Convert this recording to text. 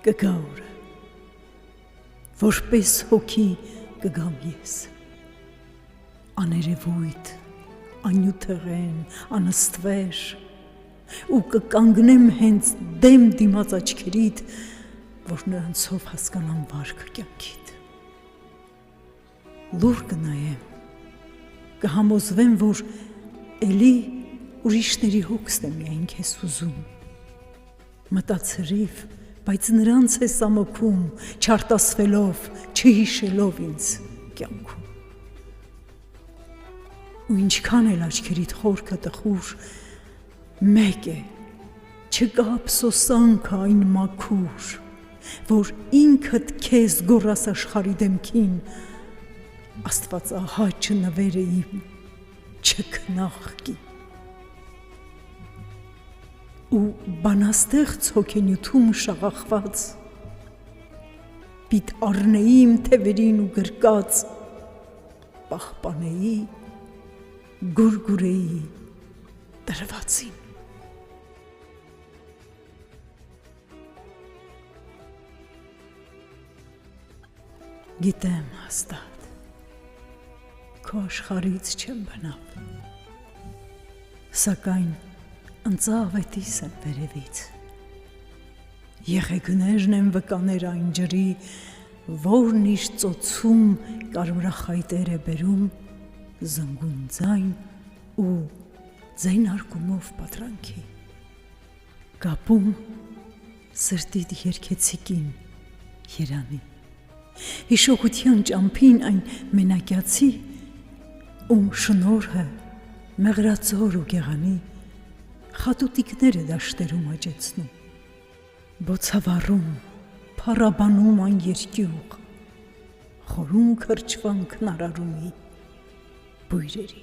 կգա օրը, որպես հոգի կգամ ես, աներևույթ, անյութեղեն, անստվեր, ու կկանգնեմ հենց դեմ դիմաց աչքերիդ, որ նրանցով հասկանամ վարք կյանքիդ։ Լուր կնայեմ, կհամոզվեմ, որ էլի ուրիշների հոգսն է միայն քեզ ուզում, մտածրիվ, բայց նրանց է սամոքում, չարտասվելով, չհիշելով ինձ կյանքում։ Ու ինչքան էլ աչքերիդ խորքը տխուր, մեկ է, չկա ափսոսանք այն մաքուր, որ ինքդ քեզ գոռաս աշխարհի դեմքին, Աստված ահա չնվերը իմ, չքնաղկի։ Ու բանաստեղծ հոգենյութում շաղախված, պիտ առնեի իմ թևերին ու գրկած, պահպանեի, գուրգուրեի տրվածին։ Գիտեմ հաստատ, քո աշխարհից չեմ բնավ, սակայն ընծավետիս եմ վերևից, եղեգներն եմ վկաներ այն ջրի, որն իշ ծոցում կարմրախայտեր է բերում, զնգուն ձայն ու ձայնարկումով պատրանքի, կապում սրտիդ երկեցիկին երանի, հիշողության ճամփին այն մենակյացի, ում շնորհը մեղրածոր ու գեղանի, խատուտիկներ է դաշտերում աճեցնում, բոցավառում, փառաբանում այն երկյուղ, խորում քրճվանքն արարումի բույրերի։